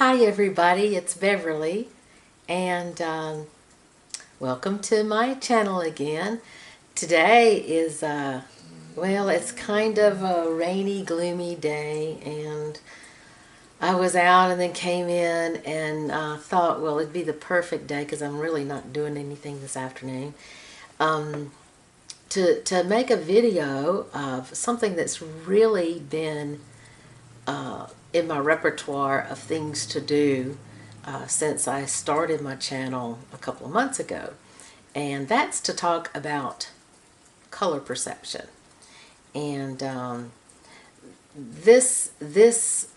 Hi everybody, it's Beverly and welcome to my channel again. Today is, well, it's kind of a rainy, gloomy day, and I was out and then came in and thought, well, it'd be the perfect day because I'm really not doing anything this afternoon, to make a video of something that's really been in my repertoire of things to do since I started my channel a couple of months ago, and that's to talk about color perception. And this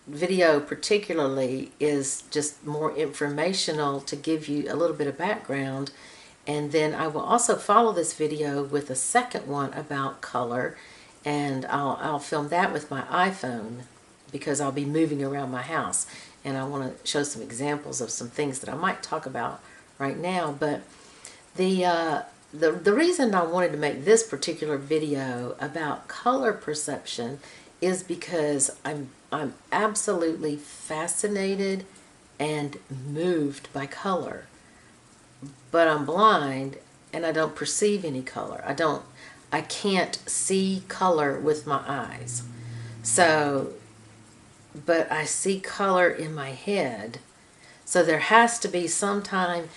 video particularly is just more informational to give you a little bit of background, and then I will also follow this video with a second one about color, and I'll film that with my iPhone because I'll be moving around my house and I want to show some examples of some things that I might talk about right now. But the reason I wanted to make this particular video about color perception is because I'm absolutely fascinated and moved by color, but I'm blind and I don't perceive any color. I can't see color with my eyes. So, but I see color in my head. So there has to be some time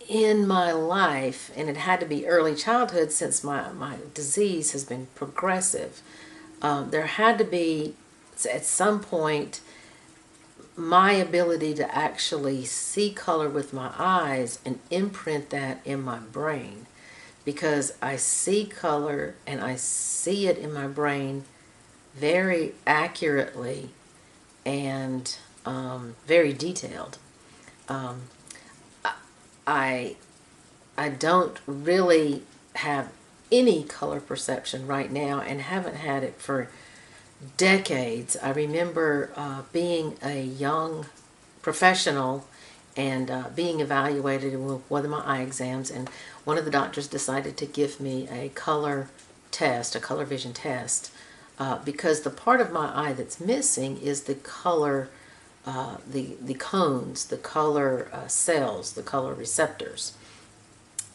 in my life, and it had to be early childhood since my disease has been progressive. There had to be, at some point, my ability to actually see color with my eyes and imprint that in my brain, because I see color and I see it in my brain very accurately and very detailed. I don't really have any color perception right now and haven't had it for decades. I remember being a young professional and being evaluated with one of my eye exams, and one of the doctors decided to give me a color test, a color vision test, because the part of my eye that's missing is the color, the cones, the color cells, the color receptors.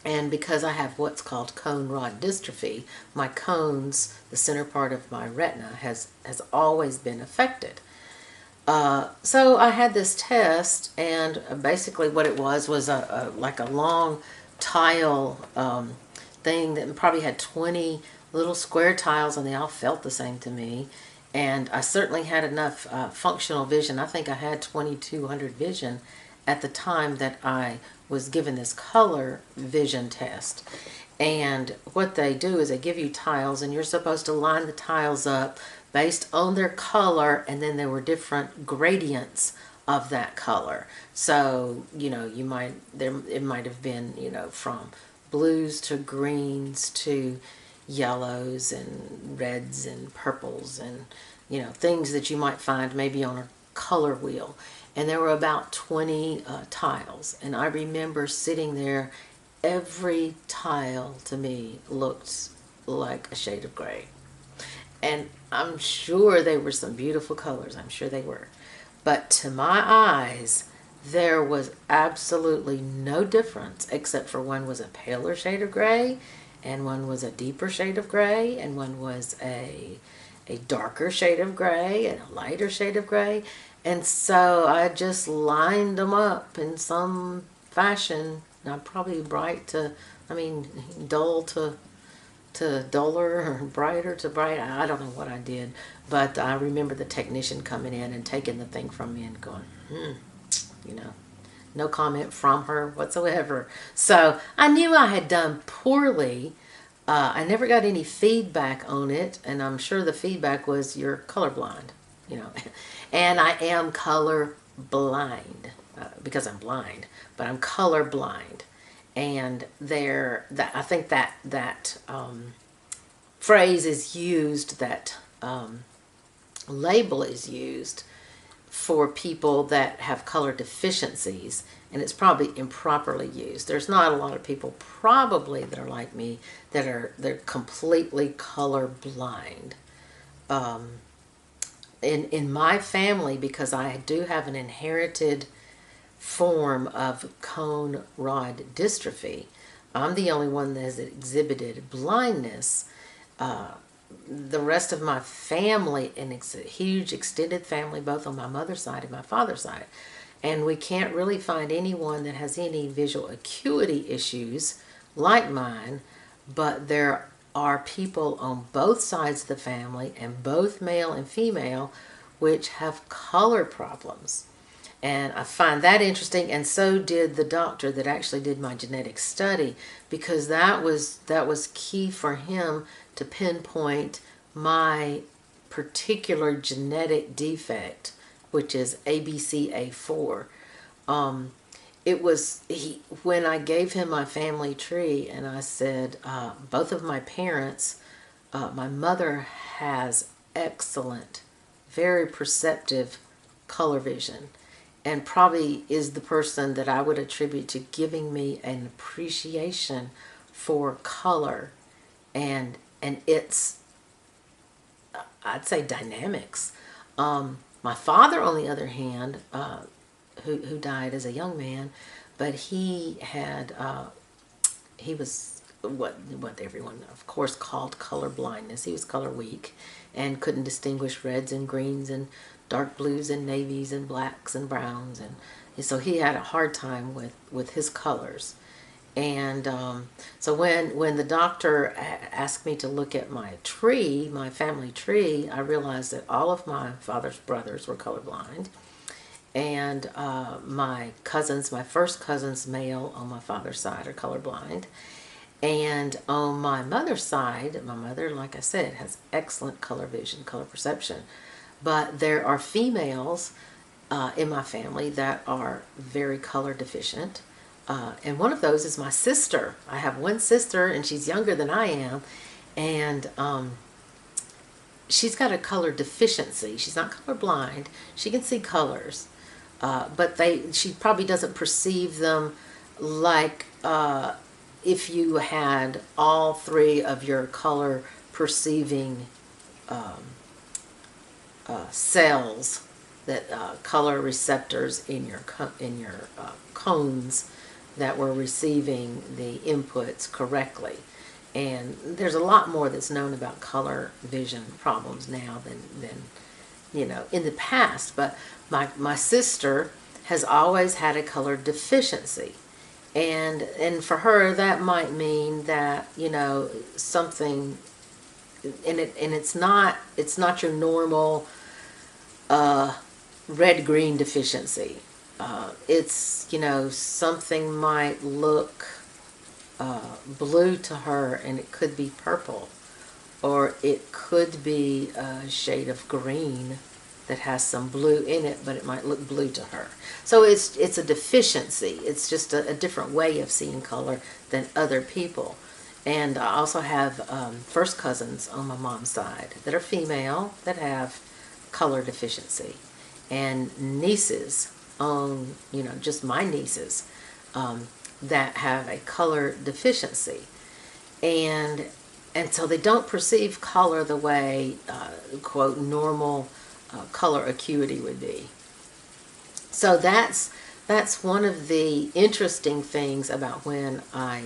And because I have what's called cone rod dystrophy, my cones, the center part of my retina, has always been affected. So I had this test, and basically what it was like a long tile thing that probably had 20 little square tiles, and they all felt the same to me. And I certainly had enough functional vision. I think I had 2200 vision at the time that I was given this color vision test. And what they do is they give you tiles, and you're supposed to line the tiles up based on their color, and then there were different gradients of that color. So, you know, it might have been, you know, from blues to greens to yellows and reds and purples, and, you know, things that you might find maybe on a color wheel. And there were about 20 tiles, and I remember sitting there. Every tile to me looked like a shade of gray. And I'm sure they were some beautiful colors. I'm sure they were. But to my eyes, there was absolutely no difference, except for one was a paler shade of gray, and one was a deeper shade of gray, and one was a darker shade of gray, and a lighter shade of gray. And so I just lined them up in some fashion. I'm probably dull to duller, or brighter to bright. I don't know what I did, but I remember the technician coming in and taking the thing from me and going, you know, no comment from her whatsoever. So I knew I had done poorly. I never got any feedback on it, and I'm sure the feedback was, you're colorblind, you know, and I am color blind. Because I'm blind, but I'm color blind. And I think that phrase is used, that label is used for people that have color deficiencies, and it's probably improperly used. There's not a lot of people probably that are like me, they're completely color blind. in my family, because I do have an inherited form of cone rod dystrophy, I'm the only one that has exhibited blindness. The rest of my family, and it's a huge extended family, both on my mother's side and my father's side, and we can't really find anyone that has any visual acuity issues like mine, but there are people on both sides of the family, and both male and female, which have color problems. And I find that interesting, and so did the doctor that actually did my genetic study, because that was key for him to pinpoint my particular genetic defect, which is ABCA4. It was when I gave him my family tree, and I said, both of my parents, my mother has excellent, very perceptive color vision, and probably is the person that I would attribute to giving me an appreciation for color and its, I'd say, dynamics. My father, on the other hand, who died as a young man, but he was what everyone of course called color blindness. He was color weak and couldn't distinguish reds and greens and dark blues and navies and blacks and browns, and so he had a hard time with his colors. And so when the doctor asked me to look at my tree, my family tree, I realized that all of my father's brothers were colorblind, and my cousins, my first cousins, male on my father's side, are colorblind. And on my mother's side, my mother, like I said, has excellent color vision, color perception. But there are females in my family that are very color deficient. And one of those is my sister. I have one sister, and she's younger than I am. And she's got a color deficiency. She's not colorblind. She can see colors. But she probably doesn't perceive them like if you had all three of your color perceiving cells, that color receptors in your cones that were receiving the inputs correctly. And there's a lot more that's known about color vision problems now than in the past. But my sister has always had a color deficiency. And for her, that might mean that, something, and it's not your normal red-green deficiency. It's, something might look blue to her, and it could be purple, or it could be a shade of green that has some blue in it, but it might look blue to her. So it's a deficiency. It's just a different way of seeing color than other people. And I also have first cousins on my mom's side that are female that have color deficiency, and nieces on, just my nieces, that have a color deficiency. And so they don't perceive color the way, quote, normal color acuity would be. So that's one of the interesting things about when I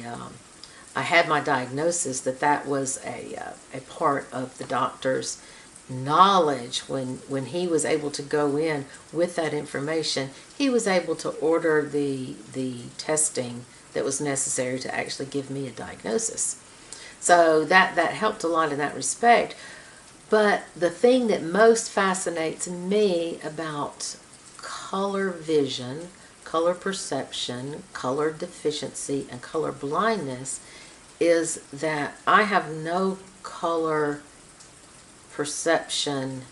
had my diagnosis, that was a part of the doctor's knowledge. When he was able to go in with that information, he was able to order the testing that was necessary to actually give me a diagnosis. So that helped a lot in that respect. But the thing that most fascinates me about color vision, color perception, color deficiency, and color blindness is that I have no color perception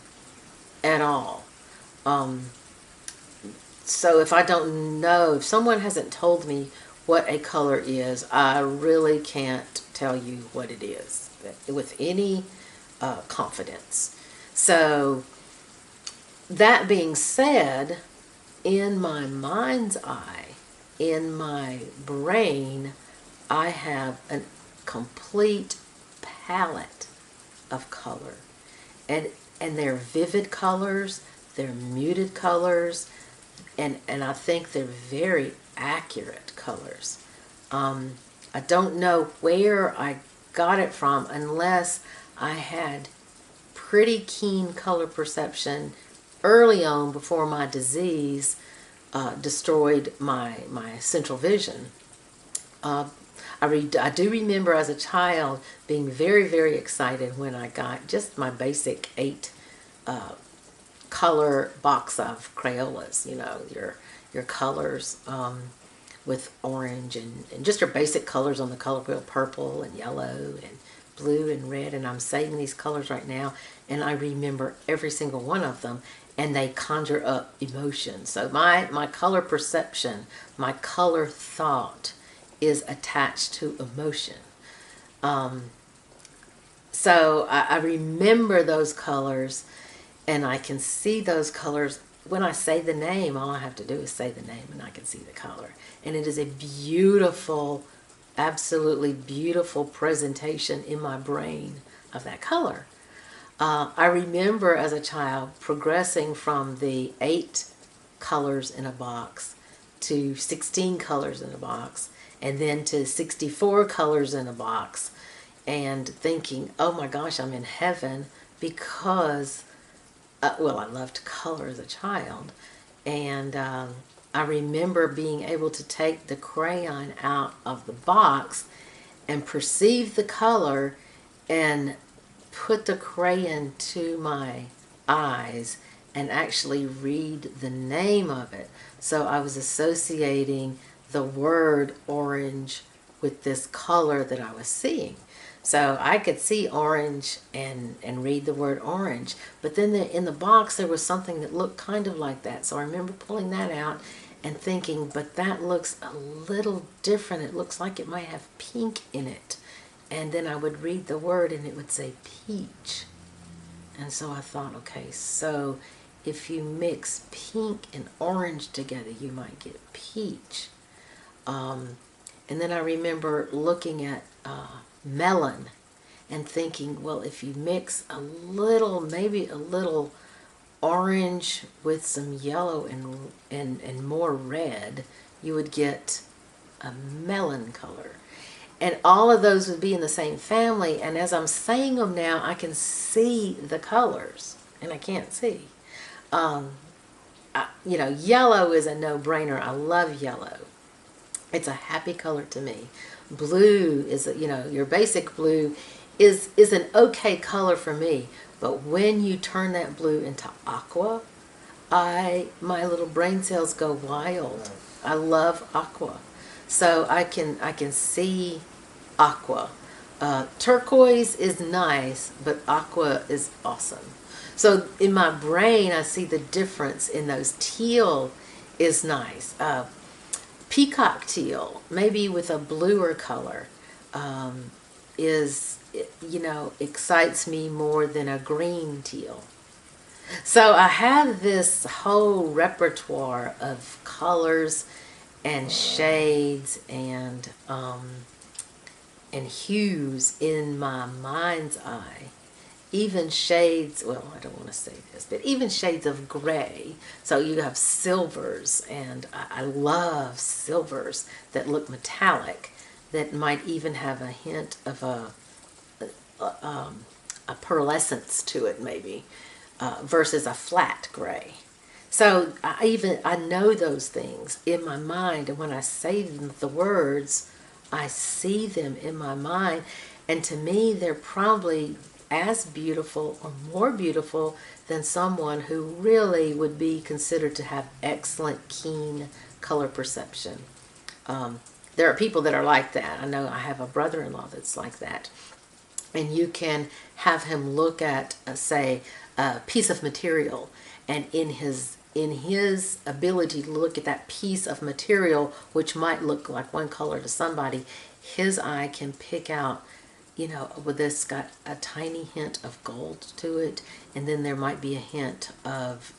at all. So if I don't know, if someone hasn't told me what a color is, I really can't tell you what it is with any confidence. So that being said, in my mind's eye, in my brain, I have a complete palette of color. And and they're vivid colors, they're muted colors, and I think they're very accurate colors. I don't know where I got it from unless I had pretty keen color perception early on before my disease destroyed my central vision. I do remember as a child being very, very excited when I got just my basic 8 color box of Crayolas, you know, your colors with orange and just your basic colors on the color wheel, purple and yellow and blue and red. And I'm saving these colors right now, and I remember every single one of them, and they conjure up emotion. So my color perception, my color thought is attached to emotion. So I remember those colors, and I can see those colors. When I say the name, all I have to do is say the name and I can see the color. And it is a beautiful, absolutely beautiful presentation in my brain of that color. I remember as a child progressing from the 8 colors in a box to 16 colors in a box, and then to 64 colors in a box, and thinking, oh my gosh, I'm in heaven, because well, I loved color as a child. And I remember being able to take the crayon out of the box and perceive the color and put the crayon to my eyes and actually read the name of it. So I was associating the word orange with this color that I was seeing. So I could see orange and read the word orange. But then in the box there was something that looked kind of like that. So I remember pulling that out and thinking, but that looks a little different. It looks like it might have pink in it. And then I would read the word and it would say peach. And so I thought, okay, so if you mix pink and orange together, you might get peach. And then I remember looking at melon and thinking, well, if you mix a little, maybe a little orange with some yellow and more red, you would get a melon color. And all of those would be in the same family. And as I'm saying them now, I can see the colors, and I can't see. You know, yellow is a no-brainer. I love yellow. It's a happy color to me. Blue is, you know, your basic blue is an okay color for me. But when you turn that blue into aqua, my little brain cells go wild. I love aqua. So I can see aqua. Turquoise is nice, but aqua is awesome. So in my brain, I see the difference in those. Teal is nice. Peacock teal, maybe with a bluer color, is, you know, excites me more than a green teal. So I have this whole repertoire of colors and shades and hues in my mind's eye. Even shades, well, I don't want to say this, but even shades of gray. So you have silvers, and I love silvers that look metallic, that might even have a hint of a pearlescence to it, maybe, versus a flat gray. So I know those things in my mind, and when I say the words, I see them in my mind, and to me, they're probably as beautiful or more beautiful than someone who really would be considered to have excellent, keen color perception. There are people that are like that. I know I have a brother-in-law that's like that. And you can have him look at, say, a piece of material, and in his ability to look at that piece of material, which might look like one color to somebody, his eye can pick out, you know, well, this got a tiny hint of gold to it, and then there might be a hint of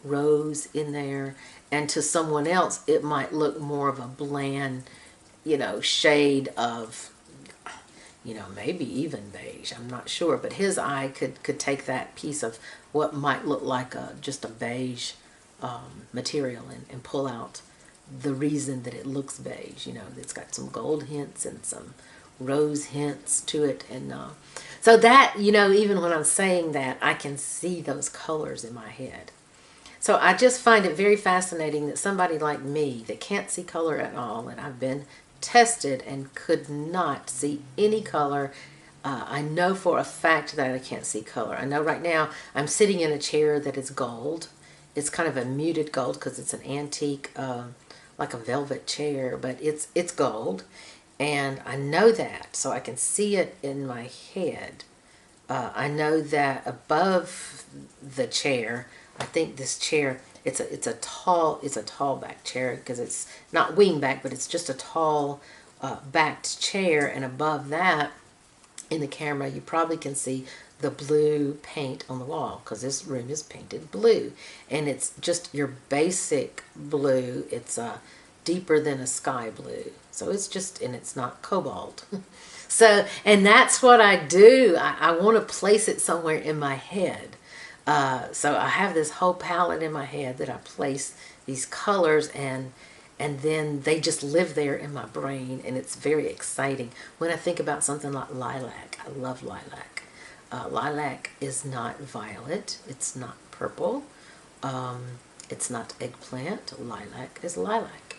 rose in there, and to someone else it might look more of a bland, you know, shade of, you know, maybe even beige. I'm not sure, but his eye could take that piece of what might look like just a beige material and pull out the reason that it looks beige. You know, it's got some gold hints and some rose hints to it, and so that, you know, even when I'm saying that, I can see those colors in my head. So I just find it very fascinating that somebody like me that can't see color at all, and I've been tested and could not see any color. I know for a fact that I can't see color. I know right now I'm sitting in a chair that is gold. It's kind of a muted gold because it's an antique, like a velvet chair, but it's gold. And I know that, so I can see it in my head. I know that above the chair, I think this chair, it's a tall back chair because it's not wing back, but it's just a tall backed chair, and above that, in the camera, you probably can see the blue paint on the wall because this room is painted blue, and it's just your basic blue. It's deeper than a sky blue, so it's just, and it's not cobalt. So, and that's what I do. I want to place it somewhere in my head. So I have this whole palette in my head that I place these colors, and then they just live there in my brain, and it's very exciting. When I think about something like lilac, I love lilac. Lilac is not violet. It's not purple. It's not eggplant. Lilac is lilac.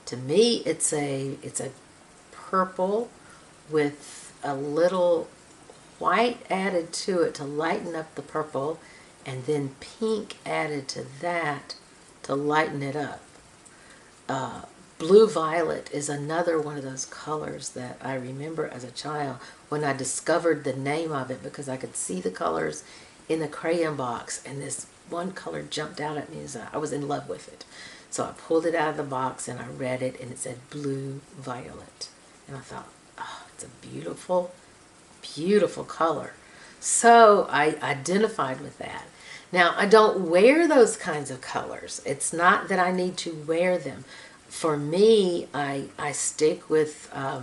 To me, it's a purple with a little white added to it to lighten up the purple, and then pink added to that to lighten it up. Blue violet is another one of those colors that I remember as a child when I discovered the name of it, because I could see the colors in the crayon box, and this one color jumped out at me as I was in love with it. So I pulled it out of the box and I read it, and it said blue violet. And I thought, oh, it's a beautiful, beautiful color. So I identified with that. Now, I don't wear those kinds of colors. It's not that I need to wear them. For me, I stick with a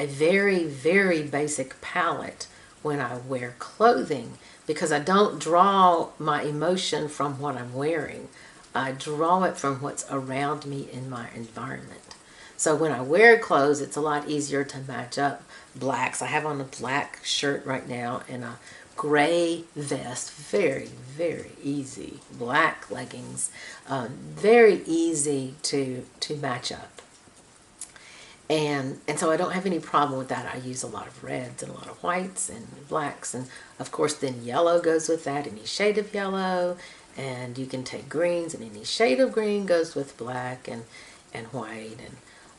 very, very basic palette when I wear clothing, because I don't draw my emotion from what I'm wearing. I draw it from what's around me in my environment. So when I wear clothes, it's a lot easier to match up blacks. I have on a black shirt right now and a gray vest. Very, very easy. Black leggings. Very easy to match up. And so I don't have any problem with that. I use a lot of reds and a lot of whites and blacks. And of course then yellow goes with that, any shade of yellow. And you can take greens, and any shade of green goes with black and white.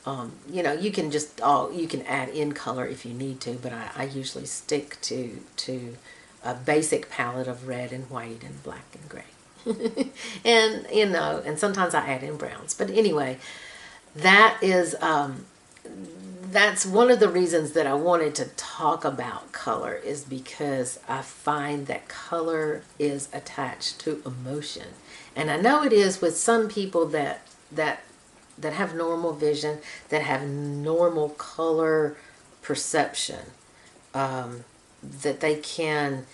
And you know, you can just you can add in color if you need to, but I usually stick to a basic palette of red and white and black and gray. And you know, and sometimes I add in browns. But anyway, that is that's one of the reasons that I wanted to talk about color, is because I find that color is attached to emotion. And I know it is with some people that have normal vision, that have normal color perception, that they can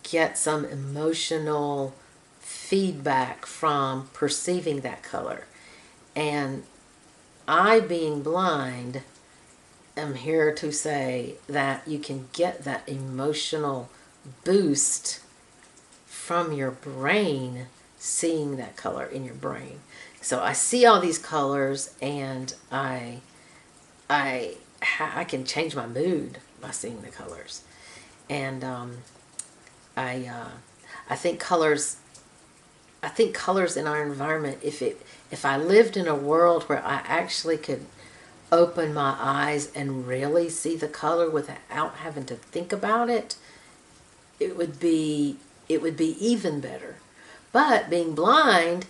get some emotional feedback from perceiving that color. And I, being blind, am here to say that you can get that emotional boost from your brain, seeing that color in your brain. So I see all these colors, and I can change my mood by seeing the colors. And I think colors in our environment, if I lived in a world where I actually could open my eyes and really see the color without having to think about it, it would be even better. But being blind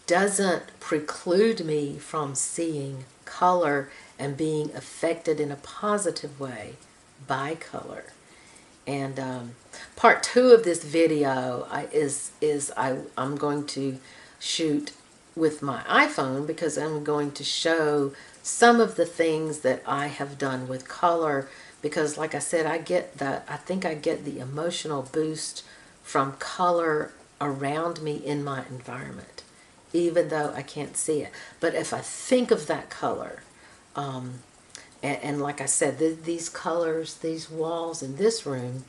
doesn't preclude me from seeing color and being affected in a positive way by color. And part 2 of this video I'm going to shoot with my iPhone because I'm going to show some of the things that I have done with color, because like I said, I think I get the emotional boost from color around me in my environment, even though I can't see it. But if I think of that color, and like I said, these colors, these walls in this room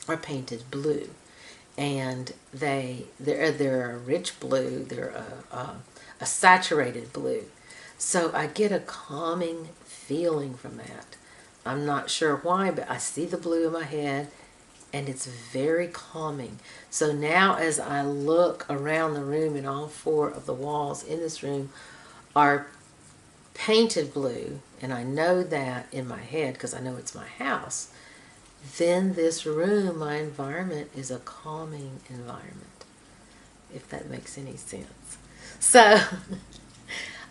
are painted blue, and they're a rich blue. They're a saturated blue, so I get a calming feeling from that. I'm not sure why, but I see the blue in my head, and it's very calming. So now, as I look around the room, and all four of the walls in this room are painted blue, and I know that in my head because I know it's my house, then this room, my environment, is a calming environment, if that makes any sense. So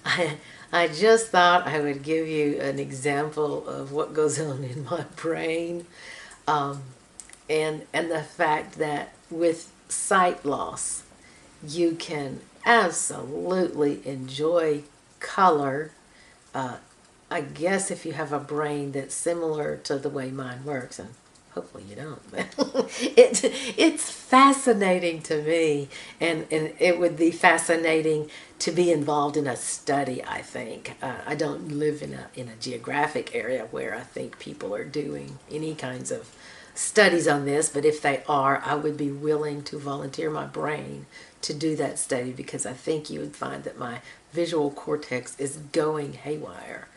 I just thought I would give you an example of what goes on in my brain, and the fact that with sight loss, you can absolutely enjoy color. I guess if you have a brain that's similar to the way mine works, and hopefully you don't, but it's fascinating to me, and it would be fascinating to be involved in a study, I think. I don't live in a geographic area where I think people are doing any kinds of studies on this, but if they are, I would be willing to volunteer my brain to do that study, because I think you would find that my visual cortex is going haywire,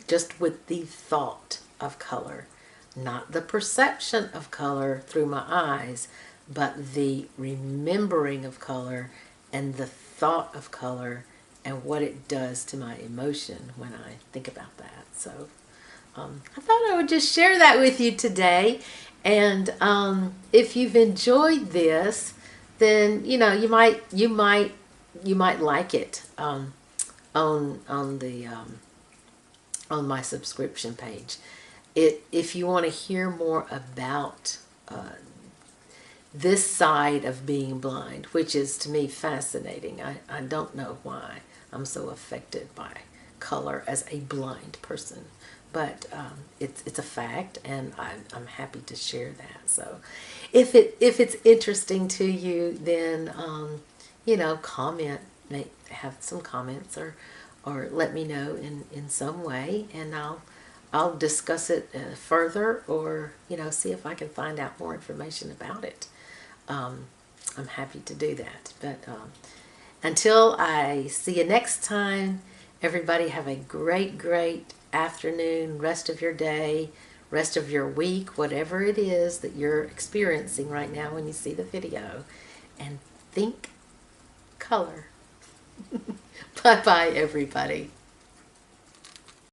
just with the thought of color, not the perception of color through my eyes, but the remembering of color and the thought of color and what it does to my emotion when I think about that. So I thought I would just share that with you today. And if you've enjoyed this, then you might like it on the on my subscription page. If you want to hear more about this side of being blind, which is to me fascinating. I don't know why I'm so affected by color as a blind person, but it's a fact, and I'm happy to share that. So if it's interesting to you, then comment, have some comments, or let me know in some way, and I'll discuss it further, or see if I can find out more information about it. I'm happy to do that. But until I see you next time, everybody have a great afternoon, rest of your day, rest of your week, whatever it is that you're experiencing right now when you see the video, and think color. Bye-bye, everybody.